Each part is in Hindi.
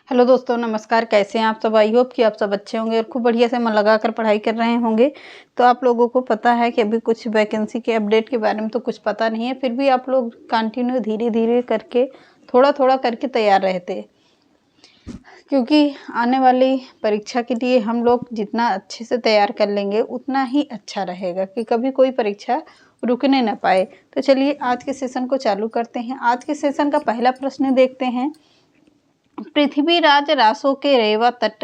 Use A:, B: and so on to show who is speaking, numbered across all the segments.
A: हेलो दोस्तों, नमस्कार। कैसे हैं आप सब? आई होप कि आप सब अच्छे होंगे और खूब बढ़िया से मन लगाकर पढ़ाई कर रहे होंगे। तो आप लोगों को पता है कि अभी कुछ वैकेंसी के अपडेट के बारे में तो कुछ पता नहीं है, फिर भी आप लोग कंटिन्यू धीरे धीरे करके थोड़ा थोड़ा करके तैयार रहते, क्योंकि आने वाली परीक्षा के लिए हम लोग जितना अच्छे से तैयार कर लेंगे उतना ही अच्छा रहेगा कि कभी कोई परीक्षा रुकने ना पाए। तो चलिए आज के सेशन को चालू करते हैं। आज के सेशन का पहला प्रश्न देखते हैं। पृथ्वीराज रासो के रेवा तट,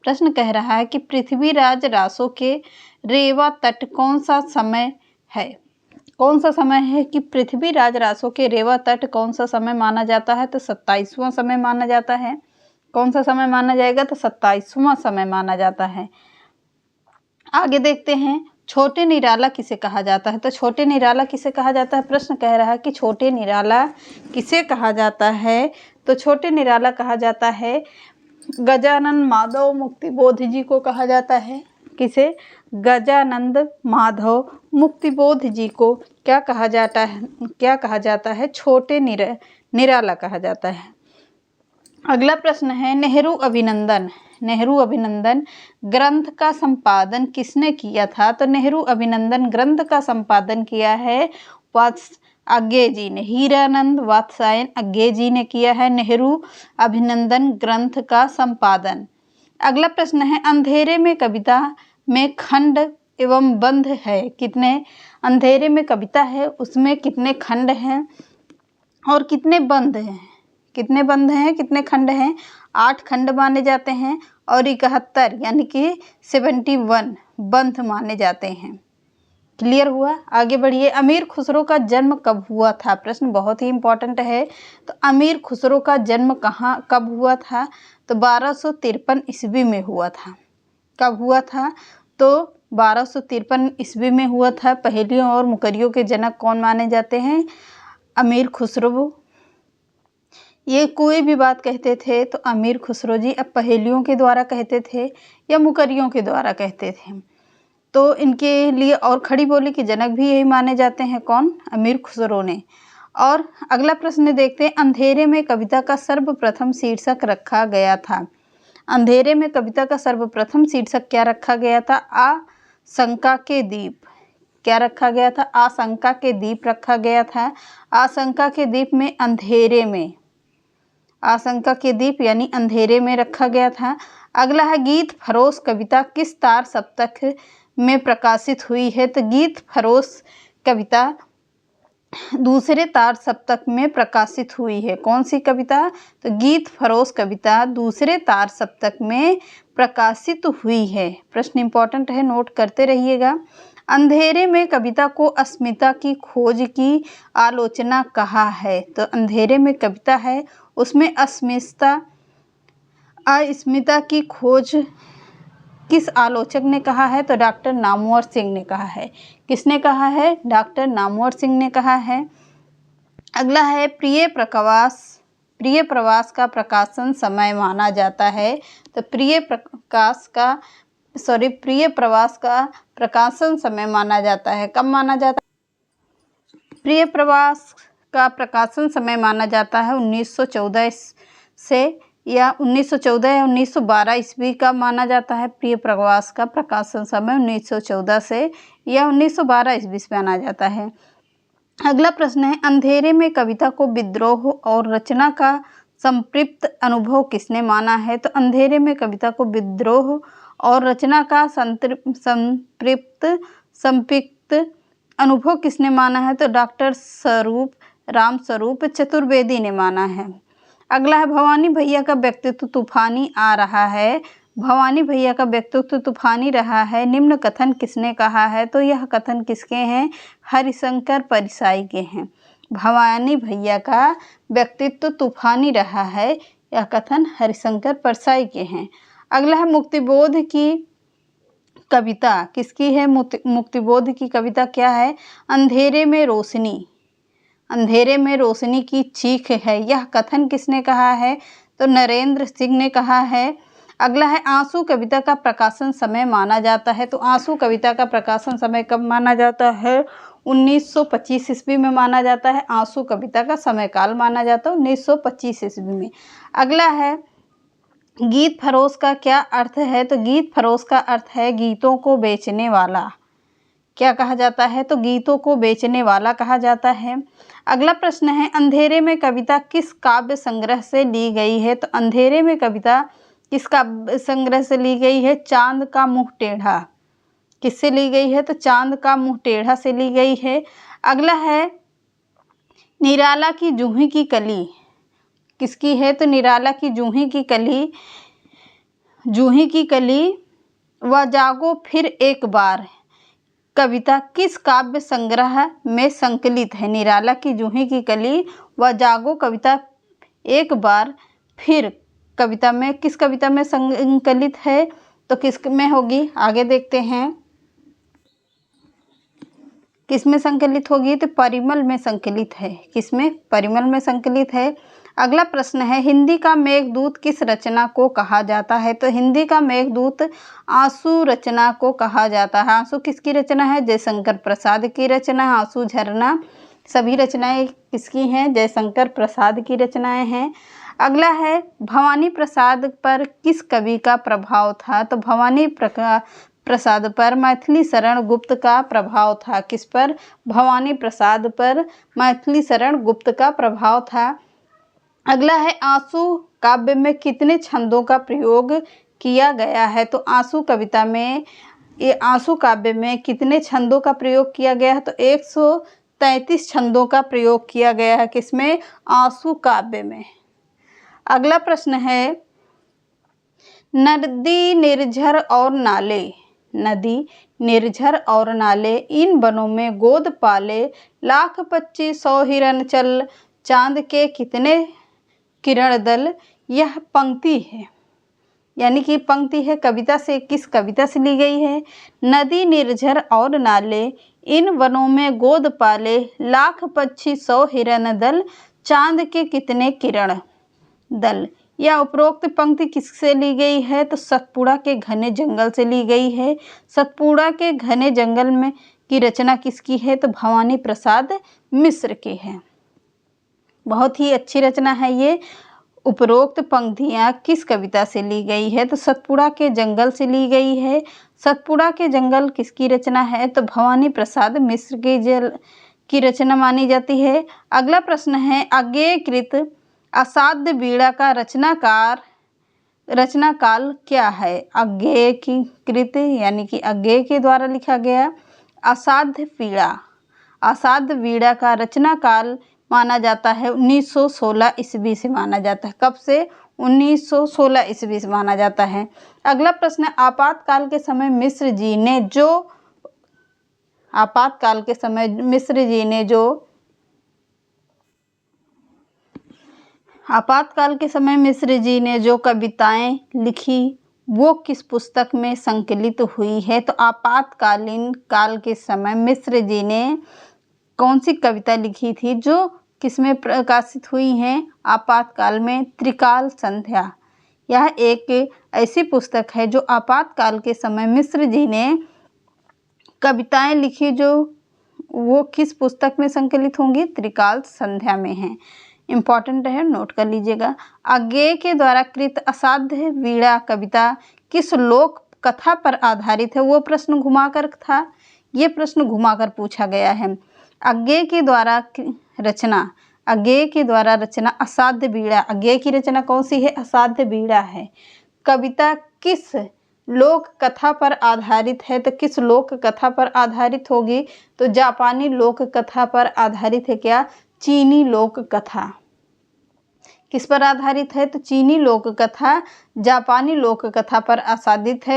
A: प्रश्न कह रहा है कि पृथ्वीराज रासो के रेवा तट कौन सा समय है? कौन सा समय है कि पृथ्वीराज रासो के रेवा तट कौन सा समय माना जाता है? तो 27वां समय माना जाता है। कौन सा समय माना जाएगा? तो 27वां समय माना जाता है। आगे देखते हैं, छोटे निराला किसे कहा जाता है? तो छोटे निराला किसे कहा जाता है? प्रश्न कह रहा है कि छोटे निराला किसे कहा जाता है? तो छोटे निराला कहा जाता है गजानन माधव मुक्तिबोध जी को कहा जाता है। किसे? गजानंद माधव मुक्तिबोध जी को क्या कहा जाता है? क्या कहा जाता है? छोटे निराला कहा जाता है। अगला प्रश्न है, नेहरू अभिनंदन। नेहरू अभिनंदन ग्रंथ का संपादन किसने किया था? तो नेहरू अभिनंदन ग्रंथ का संपादन किया है अज्ञे जी ने। हीरानंद वात्स्यायन अज्ञे जी ने किया है नेहरू अभिनंदन ग्रंथ का संपादन। अगला प्रश्न है, अंधेरे में कविता में खंड एवं बंध है कितने? अंधेरे में कविता है उसमें कितने खंड हैं और कितने बंध हैं? कितने बंध हैं, कितने खंड हैं? 8 खंड माने जाते हैं और 71 यानी कि 71 बंध माने जाते हैं। क्लियर हुआ? आगे बढ़िए। अमीर खुसरो का जन्म कब हुआ था? प्रश्न बहुत ही इंपॉर्टेंट है। तो अमीर खुसरो का जन्म कब हुआ था? तो 1253 ईस्वी में हुआ था। कब हुआ था? तो 1253 ईस्वी में हुआ था। पहेलियों और मुकरियों के जनक कौन माने जाते हैं? अमीर खुसरो। ये कोई भी बात कहते थे तो अमीर खुसरो जी अब पहेलियों के द्वारा कहते थे या मुकरियों के द्वारा कहते थे, तो इनके लिए और खड़ी बोली के जनक भी यही माने जाते हैं। कौन? अमीर खुसरो ने। और अगला प्रश्न देखते हैं, अंधेरे में कविता का सर्वप्रथम शीर्षक रखा गया था। अंधेरे में कविता का सर्वप्रथम शीर्षक क्या रखा गया था? आशंका के दीप। क्या रखा गया था? आशंका के दीप रखा गया था। आशंका के दीप में अंधेरे में, आशंका के दीप यानी अंधेरे में रखा गया था। अगला है, गीत फरोश कविता किस तार सप्तक में प्रकाशित हुई है? तो गीत फरोश कविता दूसरे तार सप्तक में प्रकाशित हुई है। कौन सी कविता? तो गीत फरोश कविता दूसरे तार सप्तक में प्रकाशित हुई है। प्रश्न इंपॉर्टेंट है, नोट करते रहिएगा। अंधेरे में कविता को अस्मिता की खोज की आलोचना कहा है। तो अंधेरे में कविता है उसमें अस्मिता की खोज किस आलोचक ने कहा है? तो डॉक्टर नामवर सिंह ने कहा है। किसने कहा है? डॉक्टर नामवर सिंह ने कहा है। अगला है, प्रिय प्रवास का प्रकाशन समय माना जाता है। तो प्रिय प्रवास का प्रकाशन समय माना जाता है। कब माना जाता है? प्रिय प्रवास का प्रकाशन समय माना जाता है 1914 से या 1914 या 1912 ईस्वी का माना जाता है। प्रिय प्रवास का प्रकाशन समय 1914 से या 1912 ईस्वी से माना जाता है। अगला प्रश्न है, अंधेरे में कविता को विद्रोह और रचना का संपृक्त अनुभव किसने माना है? तो अंधेरे में कविता को विद्रोह और रचना का संपृक्त अनुभव किसने माना है? तो डॉक्टर राम स्वरूप चतुर्वेदी ने माना है। अगला है, भवानी भैया का व्यक्तित्व तूफानी आ रहा है। भवानी भैया का व्यक्तित्व तूफानी रहा है, निम्न कथन किसने कहा है? तो यह कथन किसके हैं? हरिशंकर परसाई के हैं। भवानी भैया का व्यक्तित्व तूफानी रहा है, यह कथन हरिशंकर परसाई के हैं। अगला है, मुक्तिबोध की कविता किसकी है? मुक्तिबोध की कविता क्या है? अंधेरे में रोशनी, अंधेरे में रोशनी की चीख है, यह कथन किसने कहा है? तो नरेंद्र सिंह ने कहा है। अगला है, आंसू कविता का प्रकाशन समय माना जाता है। तो आंसू कविता का प्रकाशन समय कब माना जाता है? 1925 ईस्वी में माना जाता है। आंसू कविता का समय काल माना जाता है 1925 ईस्वी में। अगला है, गीत फरोश का क्या अर्थ है? तो गीत फरोश का अर्थ है गीतों को बेचने वाला। क्या कहा जाता है? तो गीतों को बेचने वाला कहा जाता है। अगला प्रश्न है, अंधेरे में कविता किस काव्य संग्रह से ली गई है? तो अंधेरे में कविता किस काव्य संग्रह से ली गई है? चांद का मुंह टेढ़ा। किससे ली गई है? तो चांद का मुंह टेढ़ा से ली गई है। अगला है, निराला की जूही की कली किसकी है? तो निराला की जूही की कली, जूही की कली व जागो फिर एक बार कविता किस काव्य संग्रह में संकलित है? निराला की जूही की कली व जागो कविता एक बार फिर कविता में किस कविता में संकलित है? तो किस में होगी? आगे देखते हैं किस में संकलित होगी? तो परिमल में संकलित है। किस में? परिमल में संकलित है। अगला प्रश्न है, हिंदी का मेघदूत किस रचना को कहा जाता है? तो हिंदी का मेघदूत आंसू रचना को कहा जाता है। आंसू किसकी रचना है? जयशंकर प्रसाद की रचना है। आंसू, झरना सभी रचनाएं किसकी हैं? जयशंकर प्रसाद की रचनाएं हैं। अगला है, भवानी प्रसाद पर किस कवि का प्रभाव था? तो भवानी प्रसाद पर मैथिली शरण गुप्त का प्रभाव था। किस पर? भवानी प्रसाद पर मैथिली शरण गुप्त का प्रभाव था। अगला है, आंसू काव्य में कितने छंदों का प्रयोग किया गया है? तो आंसू कविता में, ये आंसू काव्य में कितने छंदों का प्रयोग किया गया है? तो 133 छंदों का प्रयोग किया गया है। किसमें? आंसू काव्य में। अगला प्रश्न है, नदी, निर्झर और नाले, नदी, निर्झर और नाले इन वनों में गोद पाले, लाख पक्षी 100 हिरन चल, चांद के कितने किरण दल। यह पंक्ति है, यानी कि पंक्ति है कविता से, किस कविता से ली गई है? नदी, निर्झर और नाले इन वनों में गोद पाले, लाख पक्षी 100 हिरन दल, चांद के कितने किरण दल। यह उपरोक्त पंक्ति किससे ली गई है? तो सतपुड़ा के घने जंगल से ली गई है। सतपुड़ा के घने जंगल में की रचना किसकी है? तो भवानी प्रसाद मिश्र की है। बहुत ही अच्छी रचना है ये। उपरोक्त पंक्तियाँ किस कविता से ली गई है? तो सतपुड़ा के जंगल से ली गई है। सतपुड़ा के जंगल किसकी रचना है? तो भवानी प्रसाद मिश्र की रचना मानी जाती है। अगला प्रश्न है, अज्ञेयकृत असाध्य बीड़ा का रचना काल क्या है? अज्ञेयकृत यानी कि अज्ञेय के द्वारा लिखा गया असाध्य पीड़ा, असाध्य बीड़ा का रचना काल माना जाता है 1916 ईस्वी से माना जाता है। कब से? 1916 ईस्वी से माना जाता है। अगला प्रश्न, आपातकाल के समय मिश्र जी ने जो आपातकाल के समय मिश्र जी ने जो आपातकाल के समय मिश्र जी ने जो कविताएं लिखी वो किस पुस्तक में संकलित हुई है? तो आपातकालीन काल के समय मिश्र जी ने कौन सी कविता लिखी थी जो किसमें प्रकाशित हुई हैं? आपातकाल में त्रिकाल संध्या। यह एक ऐसी पुस्तक है जो आपातकाल के समय मिश्र जी ने कविताएं लिखी, जो वो किस पुस्तक में संकलित होंगी? त्रिकाल संध्या में है। इम्पॉर्टेंट है, नोट कर लीजिएगा। अज्ञेय के द्वारा कृत असाध्य वीणा कविता किस लोक कथा पर आधारित है? वो प्रश्न घुमाकर था, ये प्रश्न घुमाकर पूछा गया है। अज्ञेय के द्वारा रचना, अज्ञेय के द्वारा रचना असाध्य बीड़ा। अज्ञेय की रचना कौन सी है? असाध्य बीड़ा है। कविता किस लोक कथा पर आधारित है? तो किस लोक कथा पर आधारित होगी? तो जापानी लोक कथा पर आधारित है। क्या? चीनी लोक कथा। किस पर आधारित है? तो चीनी लोक कथा जापानी लोक कथा पर आधारित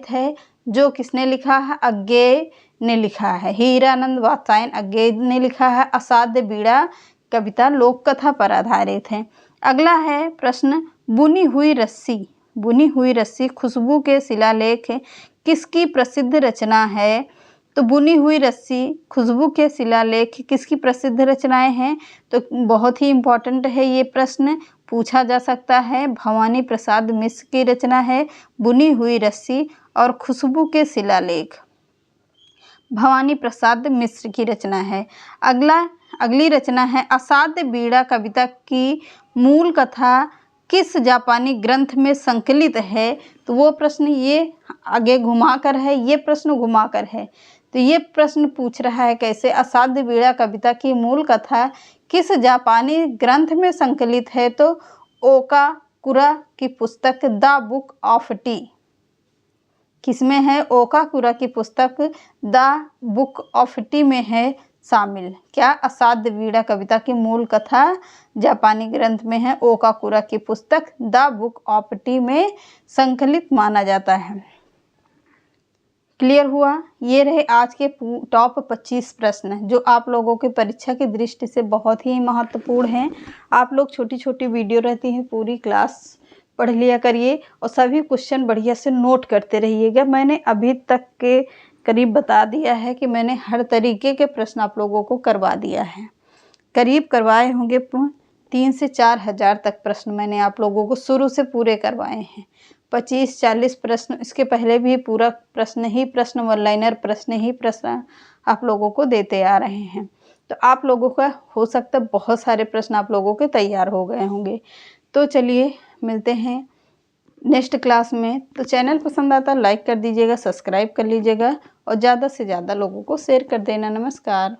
A: है। जो किसने लिखा है? अज्ञेय ने लिखा है। हीरानंद वात्सायन अज्ञेय ने लिखा है। असाध्य बीड़ा कविता लोक कथा पर आधारित है। अगला है प्रश्न, बुनी हुई रस्सी, बुनी हुई रस्सी खुशबू के शिलालेख किसकी प्रसिद्ध रचना है? तो बुनी हुई रस्सी खुशबू के शिलालेख किसकी प्रसिद्ध रचनाएं हैं? तो बहुत ही इम्पोर्टेंट है, ये प्रश्न पूछा जा सकता है। भवानी प्रसाद मिश्र की रचना है बुनी हुई रस्सी और खुशबू के शिलालेख भवानी प्रसाद मिश्र की रचना है। अगली रचना है, असाध्य बीड़ा कविता की मूल कथा किस जापानी ग्रंथ में संकलित है? तो वो प्रश्न ये आगे घुमाकर है, ये प्रश्न घुमाकर है। तो ये प्रश्न पूछ रहा है कैसे, असाध्य वीणा कविता की मूल कथा किस जापानी ग्रंथ में संकलित है? तो ओकाकुरा की पुस्तक द बुक ऑफ टी। किसमें है? ओकाकुरा की पुस्तक द बुक ऑफ टी में है शामिल। क्या? असाध्य वीणा कविता की मूल कथा जापानी ग्रंथ में है, ओकाकुरा की पुस्तक द बुक ऑफ टी में संकलित माना जाता है। क्लियर हुआ? ये रहे आज के टॉप 25 प्रश्न जो आप लोगों के परीक्षा की दृष्टि से बहुत ही महत्वपूर्ण हैं। आप लोग छोटी छोटी वीडियो रहती हैं, पूरी क्लास पढ़ लिया करिए और सभी क्वेश्चन बढ़िया से नोट करते रहिएगा। मैंने अभी तक के करीब बता दिया है कि मैंने हर तरीके के प्रश्न आप लोगों को करवा दिया है। करीब करवाए होंगे 3 से 4 हज़ार तक प्रश्न मैंने आप लोगों को शुरू से पूरे करवाए हैं। 25-40 प्रश्न, इसके पहले भी पूरा प्रश्न वन लाइनर प्रश्न आप लोगों को देते आ रहे हैं। तो आप लोगों का हो सकता है बहुत सारे प्रश्न आप लोगों के तैयार हो गए होंगे। तो चलिए मिलते हैं नेक्स्ट क्लास में। तो चैनल पसंद आता लाइक कर दीजिएगा, सब्सक्राइब कर लीजिएगा और ज़्यादा से ज़्यादा लोगों को शेयर कर देना। नमस्कार।